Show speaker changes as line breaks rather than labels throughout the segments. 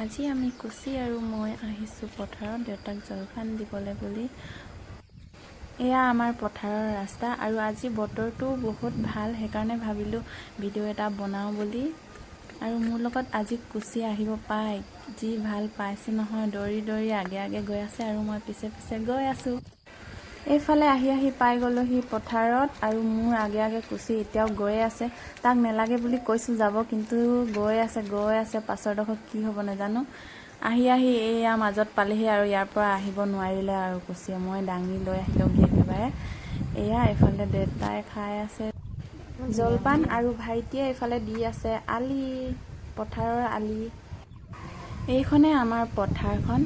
আজি আমি কুচি আৰু মই আহিছোঁ পথাৰত দেউতাক জলপান দিবলৈ বুলি। এয়া আমাৰ পথাৰৰ ৰাস্তা আৰু আজি বতৰটো বহুত ভাল, সেইকাৰণে ভাবিলোঁ ভিডিঅ' এটা বনাওঁ বুলি। আৰু মোৰ লগত আজি কুচি আহিব পাই যি ভাল পাইছে নহয়, দৌৰি দৌৰি আগে আগে গৈ আছে আৰু মই পিছে পিছে গৈ আছোঁ। এইফালে আহি পাই গ'লোহি পথাৰত আৰু মোৰ আগে আগে কুচি এতিয়াও গৈয়ে আছে। তাক নেলাগে বুলি কৈছোঁ যাব, কিন্তু গৈ আছে পাছৰডোখৰত কি হ'ব নাজানো। আহি এয়া মাজত পালেহি আৰু ইয়াৰ পৰা আহিব নোৱাৰিলে আৰু কুচিয়ে। মই দাঙি লৈ আহিলোঁগৈ একেবাৰে। এয়া এইফালে দেউতাই খাই আছে জলপান আৰু ভাইটিয়ে এইফালে দি আছে আলি, পথাৰৰ আলি। এইখনে আমাৰ পথাৰখন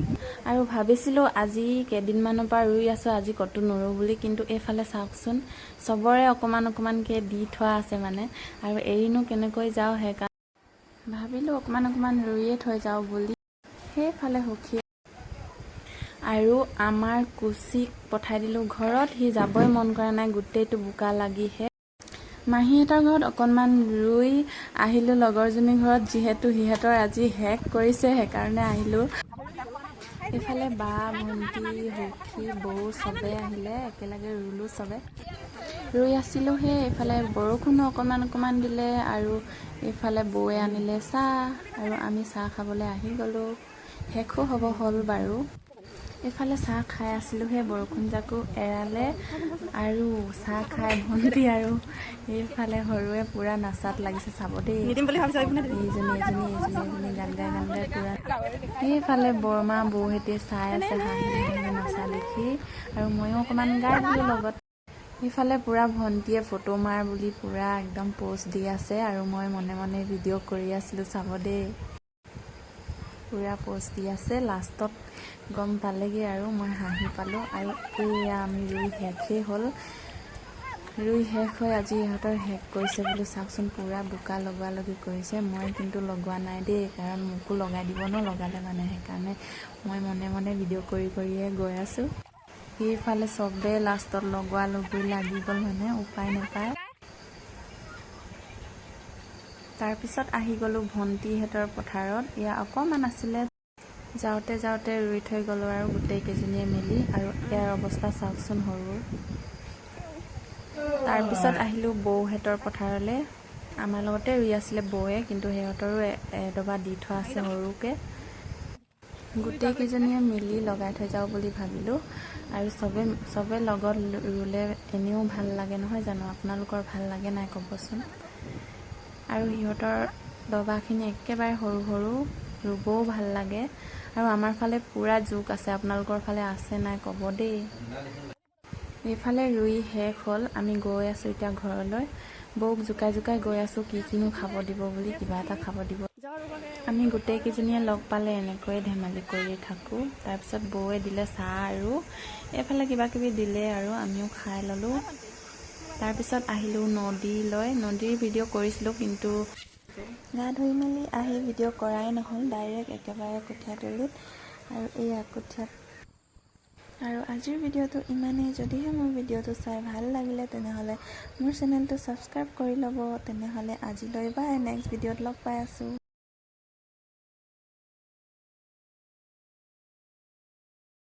আৰু ভাবিছিলোঁ আজি কেইদিনমানৰ পৰা ৰুই আছোঁ, আজি ক'তো নোৰোঁ বুলি, কিন্তু এইফালে চাওকচোন চবৰে অকণমানকৈ দি থোৱা আছে মানে, আৰু এৰিনো কেনেকৈ যাওঁ, সেইকাৰণে ভাবিলোঁ অকণমান ৰুইয়ে থৈ যাওঁ বুলি। সেইফালে সুখী আৰু আমাৰ কুচিক পঠাই দিলোঁ ঘৰত। সি যাবই মন কৰা নাই, গোটেইটো বোকা লাগিহে। মাহীহঁতৰ ঘৰত অকণমান ৰুই আহিলোঁ লগৰজনীৰ ঘৰত, যিহেতু সিহঁতৰ আজি শেষ কৰিছে সেইকাৰণে আহিলোঁ। এইফালে বা, ভণ্টি, সুখী, বৌ চবে আহিলে, একেলগে ৰুলোঁ চবে। ৰুই আছিলোঁ সেই এইফালে বৰষুণো অকণমান দিলে আৰু এইফালে বৌয়ে আনিলে চাহ আৰু আমি চাহ খাবলৈ আহি গ'লোঁ। শেষো হ'ল বাৰু। এইফালে চাহ খাই আছিলোঁ, সেই বৰষুণজাকো এৰালে আৰু চাহ খাই ভণ্টি আৰু এইফালে সৰুৱে পূৰা নাচাত লাগিছে, চাব দেই। এইজনী গান গাই পূৰা। সেইফালে বৰমা বৌহেঁতি চাই আছে হাঁহি নচা দেখি, আৰু ময়ো অকণমান গাই দিলোঁ লগত। সেইফালে পূৰা ভণ্টিয়ে ফটো মাৰ বুলি পূৰা একদম প'ষ্ট দি আছে আৰু মই মনে মনে ভিডিঅ' কৰি আছিলোঁ, চাব দেই। পূৰা প'ষ্ট দি আছে, লাষ্টত গম পালেগৈ আৰু মই হাঁহি পালোঁ। আৰু এয়া আমি ৰুই শেষেই হ'ল, ৰুই শেষ হৈ আজি ইহঁতৰ শেষ কৰিছে বুলি চাওকচোন, পূৰা বোকা লগোৱালগি কৰিছে। মই কিন্তু লগোৱা নাই দেই, কাৰণ মোকো লগাই দিব ন লগালে মানে, সেইকাৰণে মই মনে মনে ভিডিঅ' কৰিয়ে গৈ আছোঁ। সেইফালে চবেই লাষ্টত লগোৱা লাগি গ'ল মানে, উপায় নাপায়। তাৰপিছত আহি গ'লোঁ ভণ্টিহঁতৰ পথাৰত। এয়া অকণমান আছিলে, যাওঁতে ৰুই থৈ গ'লোঁ আৰু গোটেইকেইজনীয়ে মিলি। আৰু ইয়াৰ অৱস্থা চাওকচোন সৰু। তাৰপিছত আহিলোঁ বৌহঁতৰ পথাৰলৈ। আমাৰ লগতে ৰুই আছিলে বৌয়ে, কিন্তু সিহঁতৰো এডবা দি থোৱা আছে সৰুকৈ। গোটেইকেইজনীয়ে মিলি লগাই থৈ যাওঁ বুলি ভাবিলোঁ। আৰু চবে লগত ৰুলে এনেও ভাল লাগে নহয় জানো, আপোনালোকৰ ভাল লাগে নাই ক'বচোন। আৰু সিহঁতৰ ডবাখিনি একেবাৰে সৰু ৰুবও ভাল লাগে। আৰু আমাৰ ফালে পূৰা জোক আছে, আপোনালোকৰ ফালে আছে নাই ক'ব দেই। এইফালে ৰুই শেষ হ'ল, আমি গৈ আছোঁ এতিয়া ঘৰলৈ। বৌক জোকাই গৈ আছোঁ, কিনো খাব দিব বুলি, কিবা এটা খাব দিব। আমি গোটেইকেইজনীয়ে লগ পালে এনেকৈয়ে ধেমালি কৰি থাকোঁ। তাৰপিছত বৌয়ে দিলে চাহ আৰু এইফালে কিবাকিবি দিলে আৰু আমিও খাই ল'লোঁ। তাৰপিছত আহিলোঁ নদীলৈ। নদীৰ ভিডিঅ' কৰিছিলোঁ, কিন্তু গা ধুই মেলি আহি ভিডিঅ' কৰাই নহ'ল, ডাইৰেক্ট একেবাৰে কঠীয়াতলিত। আৰু এইয়া কঠীয়াত। আৰু আজিৰ ভিডিঅ'টো ইমানেই। যদিহে মোৰ ভিডিঅ'টো চাই ভাল লাগিলে তেনেহ'লে মোৰ চেনেলটো ছাবস্ক্ৰাইব কৰি ল'ব। তেনেহ'লে আজিলৈ বাই, নেক্সট ভিডিঅ'ত লগ পাই আছোঁ।